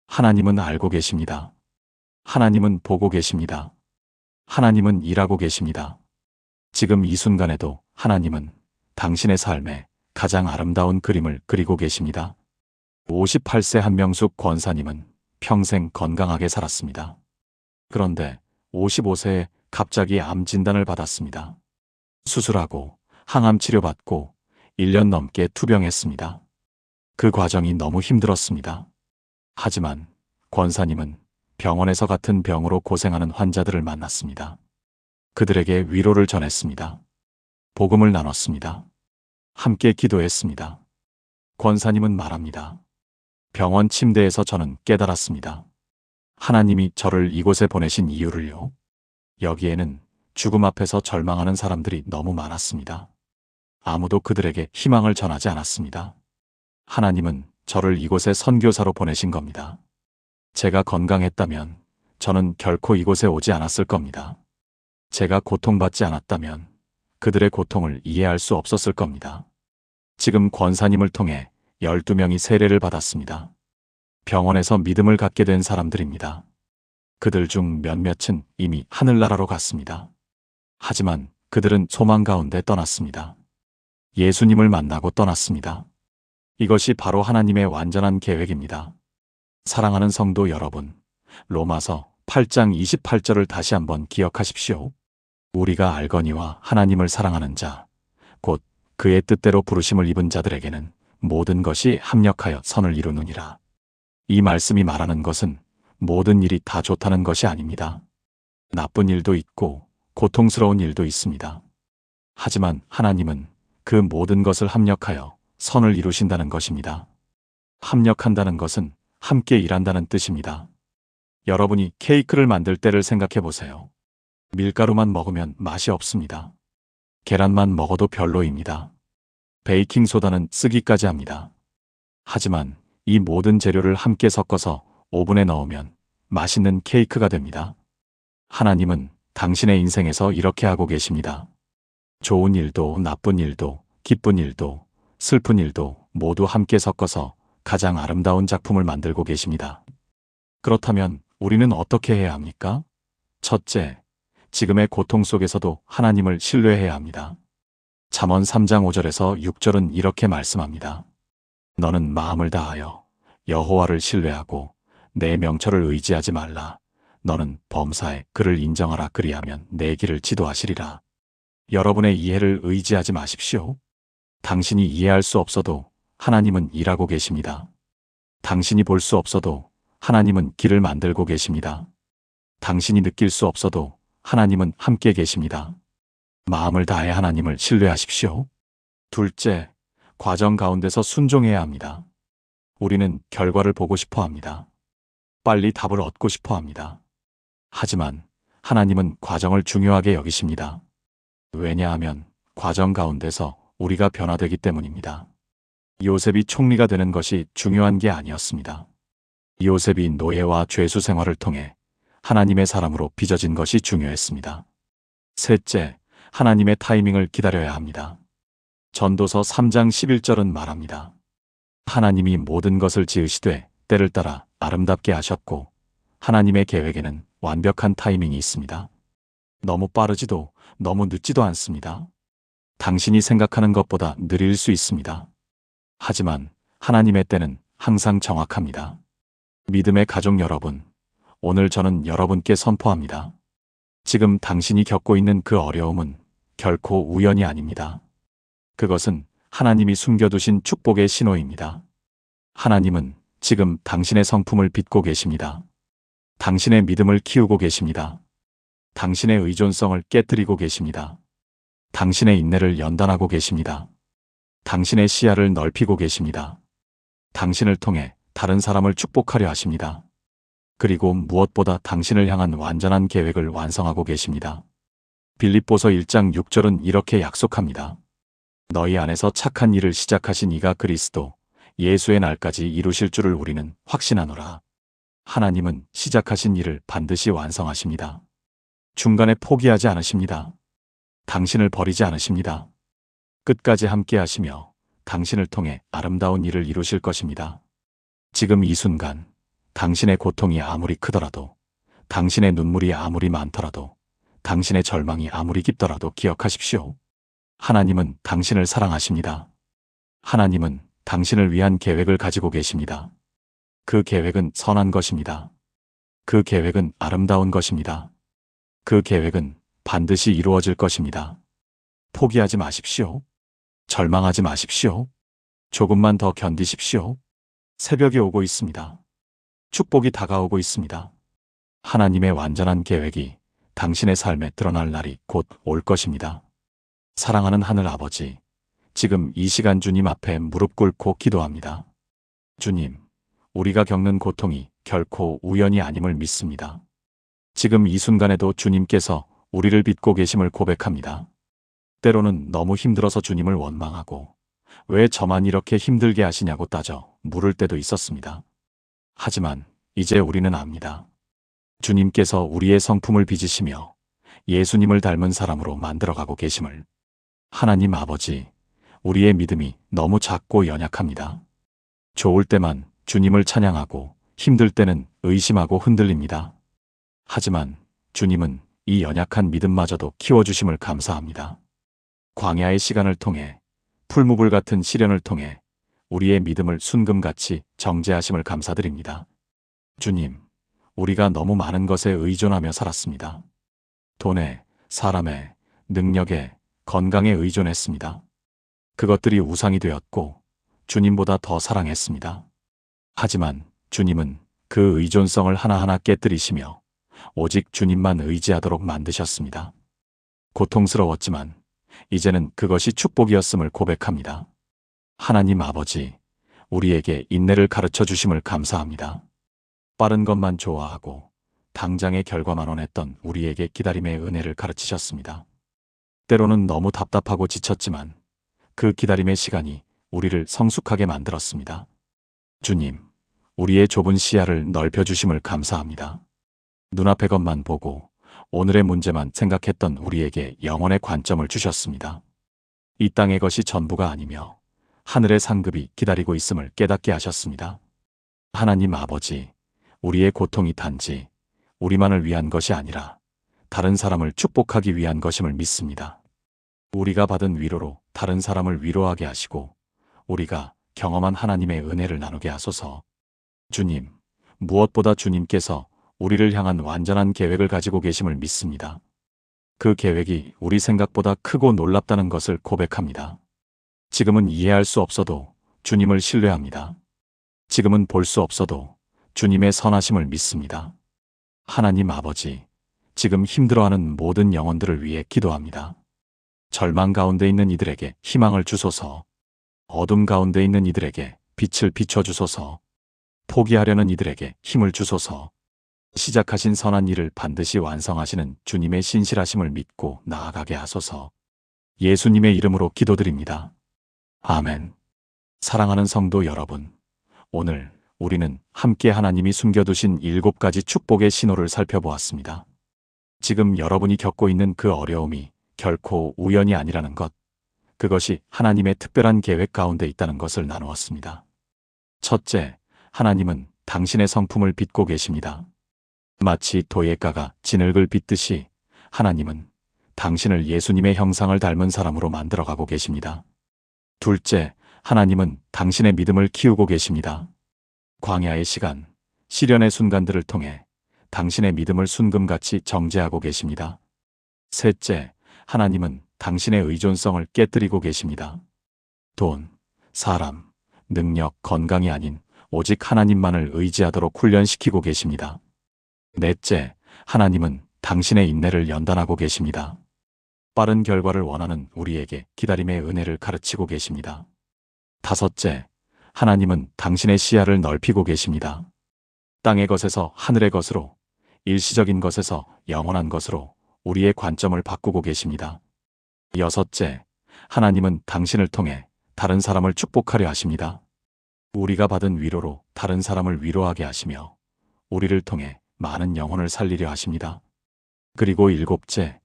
하나님은 알고 계십니다. 하나님은 보고 계십니다. 하나님은 일하고 계십니다. 지금 이 순간에도 하나님은 당신의 삶에 가장 아름다운 그림을 그리고 계십니다. 58세 한명숙 권사님은 평생 건강하게 살았습니다. 그런데 55세에 갑자기 암 진단을 받았습니다. 수술하고 항암 치료받고 1년 넘게 투병했습니다. 그 과정이 너무 힘들었습니다. 하지만 권사님은 병원에서 같은 병으로 고생하는 환자들을 만났습니다. 그들에게 위로를 전했습니다. 복음을 나눴습니다. 함께 기도했습니다. 권사님은 말합니다. 병원 침대에서 저는 깨달았습니다. 하나님이 저를 이곳에 보내신 이유를요. 여기에는 죽음 앞에서 절망하는 사람들이 너무 많았습니다. 아무도 그들에게 희망을 전하지 않았습니다. 하나님은 저를 이곳에 선교사로 보내신 겁니다. 제가 건강했다면 저는 결코 이곳에 오지 않았을 겁니다. 제가 고통받지 않았다면 그들의 고통을 이해할 수 없었을 겁니다. 지금 권사님을 통해 12명이 세례를 받았습니다. 병원에서 믿음을 갖게 된 사람들입니다. 그들 중 몇몇은 이미 하늘나라로 갔습니다. 하지만 그들은 소망 가운데 떠났습니다. 예수님을 만나고 떠났습니다. 이것이 바로 하나님의 완전한 계획입니다. 사랑하는 성도 여러분, 로마서 8장 28절을 다시 한번 기억하십시오. 우리가 알거니와 하나님을 사랑하는 자, 곧 그의 뜻대로 부르심을 입은 자들에게는 모든 것이 합력하여 선을 이루느니라. 이 말씀이 말하는 것은 모든 일이 다 좋다는 것이 아닙니다. 나쁜 일도 있고 고통스러운 일도 있습니다. 하지만 하나님은 그 모든 것을 합력하여 선을 이루신다는 것입니다. 합력한다는 것은 함께 일한다는 뜻입니다. 여러분이 케이크를 만들 때를 생각해 보세요. 밀가루만 먹으면 맛이 없습니다. 계란만 먹어도 별로입니다. 베이킹소다는 쓰기까지 합니다. 하지만 이 모든 재료를 함께 섞어서 오븐에 넣으면 맛있는 케이크가 됩니다. 하나님은 당신의 인생에서 이렇게 하고 계십니다. 좋은 일도 나쁜 일도 기쁜 일도 슬픈 일도 모두 함께 섞어서 가장 아름다운 작품을 만들고 계십니다. 그렇다면 우리는 어떻게 해야 합니까? 첫째, 지금의 고통 속에서도 하나님을 신뢰해야 합니다. 잠언 3장 5절에서 6절은 이렇게 말씀합니다. 너는 마음을 다하여 여호와를 신뢰하고 내 명철을 의지하지 말라. 너는 범사에 그를 인정하라. 그리하면 내 길을 지도하시리라. 여러분의 이해를 의지하지 마십시오. 당신이 이해할 수 없어도 하나님은 일하고 계십니다. 당신이 볼 수 없어도 하나님은 길을 만들고 계십니다. 당신이 느낄 수 없어도 하나님은 함께 계십니다. 마음을 다해 하나님을 신뢰하십시오. 둘째, 과정 가운데서 순종해야 합니다. 우리는 결과를 보고 싶어 합니다. 빨리 답을 얻고 싶어 합니다. 하지만 하나님은 과정을 중요하게 여기십니다. 왜냐하면 과정 가운데서 우리가 변화되기 때문입니다. 요셉이 총리가 되는 것이 중요한 게 아니었습니다. 요셉이 노예와 죄수 생활을 통해 하나님의 사람으로 빚어진 것이 중요했습니다. 셋째, 하나님의 타이밍을 기다려야 합니다. 전도서 3장 11절은 말합니다. 하나님이 모든 것을 지으시되 때를 따라 아름답게 하셨고 하나님의 계획에는 완벽한 타이밍이 있습니다. 너무 빠르지도 너무 늦지도 않습니다. 당신이 생각하는 것보다 느릴 수 있습니다. 하지만 하나님의 때는 항상 정확합니다. 믿음의 가족 여러분, 오늘 저는 여러분께 선포합니다. 지금 당신이 겪고 있는 그 어려움은 결코 우연이 아닙니다. 그것은 하나님이 숨겨두신 축복의 신호입니다. 하나님은 지금 당신의 성품을 빚고 계십니다. 당신의 믿음을 키우고 계십니다. 당신의 의존성을 깨뜨리고 계십니다. 당신의 인내를 연단하고 계십니다. 당신의 시야를 넓히고 계십니다. 당신을 통해 다른 사람을 축복하려 하십니다. 그리고 무엇보다 당신을 향한 완전한 계획을 완성하고 계십니다. 빌립보서 1장 6절은 이렇게 약속합니다. 너희 안에서 착한 일을 시작하신 이가 그리스도 예수의 날까지 이루실 줄을 우리는 확신하노라. 하나님은 시작하신 일을 반드시 완성하십니다. 중간에 포기하지 않으십니다. 당신을 버리지 않으십니다. 끝까지 함께 하시며 당신을 통해 아름다운 일을 이루실 것입니다. 지금 이 순간 당신의 고통이 아무리 크더라도, 당신의 눈물이 아무리 많더라도, 당신의 절망이 아무리 깊더라도 기억하십시오. 하나님은 당신을 사랑하십니다. 하나님은 당신을 위한 계획을 가지고 계십니다. 그 계획은 선한 것입니다. 그 계획은 아름다운 것입니다. 그 계획은 반드시 이루어질 것입니다. 포기하지 마십시오. 절망하지 마십시오. 조금만 더 견디십시오. 새벽이 오고 있습니다. 축복이 다가오고 있습니다. 하나님의 완전한 계획이 당신의 삶에 드러날 날이 곧 올 것입니다. 사랑하는 하늘 아버지, 지금 이 시간 주님 앞에 무릎 꿇고 기도합니다. 주님, 우리가 겪는 고통이 결코 우연이 아님을 믿습니다. 지금 이 순간에도 주님께서 우리를 믿고 계심을 고백합니다. 때로는 너무 힘들어서 주님을 원망하고 왜 저만 이렇게 힘들게 하시냐고 따져 물을 때도 있었습니다. 하지만 이제 우리는 압니다. 주님께서 우리의 성품을 빚으시며 예수님을 닮은 사람으로 만들어가고 계심을. 하나님 아버지, 우리의 믿음이 너무 작고 연약합니다. 좋을 때만 주님을 찬양하고 힘들 때는 의심하고 흔들립니다. 하지만 주님은 이 연약한 믿음마저도 키워주심을 감사합니다. 광야의 시간을 통해 풀무불 같은 시련을 통해 우리의 믿음을 순금같이 정죄하심을 감사드립니다. 주님, 우리가 너무 많은 것에 의존하며 살았습니다. 돈에, 사람에, 능력에, 건강에 의존했습니다. 그것들이 우상이 되었고 주님보다 더 사랑했습니다. 하지만 주님은 그 의존성을 하나하나 깨뜨리시며 오직 주님만 의지하도록 만드셨습니다. 고통스러웠지만 이제는 그것이 축복이었음을 고백합니다. 하나님 아버지, 우리에게 인내를 가르쳐 주심을 감사합니다. 빠른 것만 좋아하고 당장의 결과만 원했던 우리에게 기다림의 은혜를 가르치셨습니다. 때로는 너무 답답하고 지쳤지만 그 기다림의 시간이 우리를 성숙하게 만들었습니다. 주님, 우리의 좁은 시야를 넓혀주심을 감사합니다. 눈앞의 것만 보고 오늘의 문제만 생각했던 우리에게 영혼의 관점을 주셨습니다. 이 땅의 것이 전부가 아니며 하늘의 상급이 기다리고 있음을 깨닫게 하셨습니다. 하나님 아버지, 우리의 고통이 단지 우리만을 위한 것이 아니라 다른 사람을 축복하기 위한 것임을 믿습니다. 우리가 받은 위로로 다른 사람을 위로하게 하시고 우리가 경험한 하나님의 은혜를 나누게 하소서. 주님, 무엇보다 주님께서 우리를 향한 완전한 계획을 가지고 계심을 믿습니다. 그 계획이 우리 생각보다 크고 놀랍다는 것을 고백합니다. 지금은 이해할 수 없어도 주님을 신뢰합니다. 지금은 볼 수 없어도 주님의 선하심을 믿습니다. 하나님 아버지, 지금 힘들어하는 모든 영혼들을 위해 기도합니다. 절망 가운데 있는 이들에게 희망을 주소서. 어둠 가운데 있는 이들에게 빛을 비춰주소서. 포기하려는 이들에게 힘을 주소서. 시작하신 선한 일을 반드시 완성하시는 주님의 신실하심을 믿고 나아가게 하소서. 예수님의 이름으로 기도드립니다. 아멘. 사랑하는 성도 여러분, 오늘 우리는 함께 하나님이 숨겨두신 7가지 축복의 신호를 살펴보았습니다. 지금 여러분이 겪고 있는 그 어려움이 결코 우연이 아니라는 것, 그것이 하나님의 특별한 계획 가운데 있다는 것을 나누었습니다. 첫째, 하나님은 당신의 성품을 빚고 계십니다. 마치 도예가가 진흙을 빚듯이 하나님은 당신을 예수님의 형상을 닮은 사람으로 만들어가고 계십니다. 둘째, 하나님은 당신의 믿음을 키우고 계십니다. 광야의 시간, 시련의 순간들을 통해 당신의 믿음을 순금같이 정제하고 계십니다. 셋째, 하나님은 당신의 의존성을 깨뜨리고 계십니다. 돈, 사람, 능력, 건강이 아닌 오직 하나님만을 의지하도록 훈련시키고 계십니다. 넷째, 하나님은 당신의 인내를 연단하고 계십니다. 빠른 결과를 원하는 우리에게 기다림의 은혜를 가르치고 계십니다. 다섯째, 하나님은 당신의 시야를 넓히고 계십니다. 땅의 것에서 하늘의 것으로, 일시적인 것에서 영원한 것으로 우리의 관점을 바꾸고 계십니다. 여섯째, 하나님은 당신을 통해 다른 사람을 축복하려 하십니다. 우리가 받은 위로로 다른 사람을 위로하게 하시며 우리를 통해 많은 영혼을 살리려 하십니다. 그리고 일곱째,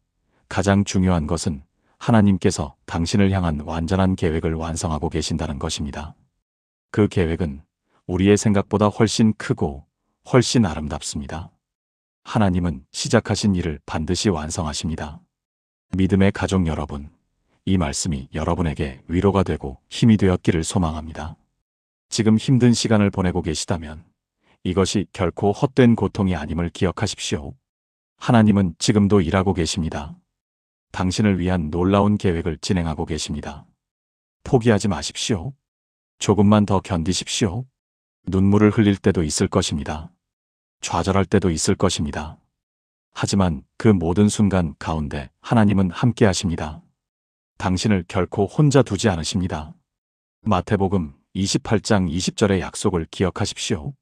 가장 중요한 것은 하나님께서 당신을 향한 완전한 계획을 완성하고 계신다는 것입니다. 그 계획은 우리의 생각보다 훨씬 크고 훨씬 아름답습니다. 하나님은 시작하신 일을 반드시 완성하십니다. 믿음의 가족 여러분, 이 말씀이 여러분에게 위로가 되고 힘이 되었기를 소망합니다. 지금 힘든 시간을 보내고 계시다면 이것이 결코 헛된 고통이 아님을 기억하십시오. 하나님은 지금도 일하고 계십니다. 당신을 위한 놀라운 계획을 진행하고 계십니다. 포기하지 마십시오. 조금만 더 견디십시오. 눈물을 흘릴 때도 있을 것입니다. 좌절할 때도 있을 것입니다. 하지만 그 모든 순간 가운데 하나님은 함께 하십니다. 당신을 결코 혼자 두지 않으십니다. 마태복음 28장 20절의 약속을 기억하십시오.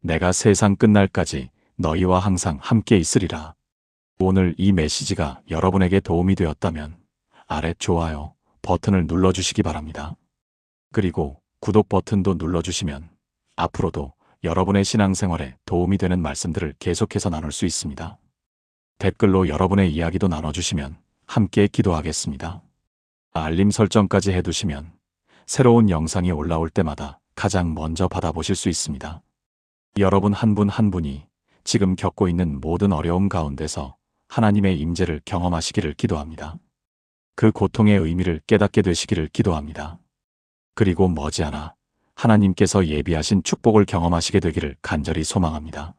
내가 세상 끝날까지 너희와 항상 함께 있으리라. 오늘 이 메시지가 여러분에게 도움이 되었다면 아래 좋아요 버튼을 눌러주시기 바랍니다. 그리고 구독 버튼도 눌러주시면 앞으로도 여러분의 신앙생활에 도움이 되는 말씀들을 계속해서 나눌 수 있습니다. 댓글로 여러분의 이야기도 나눠주시면 함께 기도하겠습니다. 알림 설정까지 해두시면 새로운 영상이 올라올 때마다 가장 먼저 받아보실 수 있습니다. 여러분 한 분 한 분이 지금 겪고 있는 모든 어려움 가운데서 하나님의 임재를 경험하시기를 기도합니다. 그 고통의 의미를 깨닫게 되시기를 기도합니다. 그리고 머지않아 하나님께서 예비하신 축복을 경험하시게 되기를 간절히 소망합니다.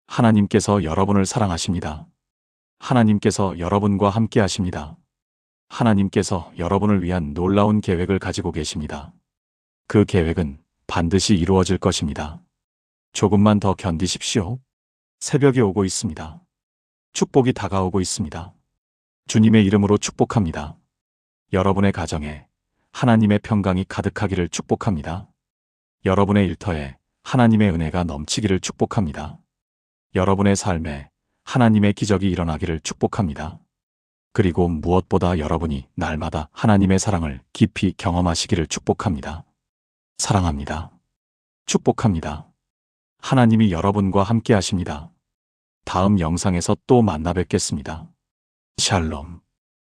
하나님께서 여러분을 사랑하십니다. 하나님께서 여러분과 함께 하십니다. 하나님께서 여러분을 위한 놀라운 계획을 가지고 계십니다. 그 계획은 반드시 이루어질 것입니다. 조금만 더 견디십시오. 새벽이 오고 있습니다. 축복이 다가오고 있습니다. 주님의 이름으로 축복합니다. 여러분의 가정에 하나님의 평강이 가득하기를 축복합니다. 여러분의 일터에 하나님의 은혜가 넘치기를 축복합니다. 여러분의 삶에 하나님의 기적이 일어나기를 축복합니다. 그리고 무엇보다 여러분이 날마다 하나님의 사랑을 깊이 경험하시기를 축복합니다. 사랑합니다. 축복합니다. 하나님이 여러분과 함께 하십니다. 다음 영상에서 또 만나 뵙겠습니다. 샬롬.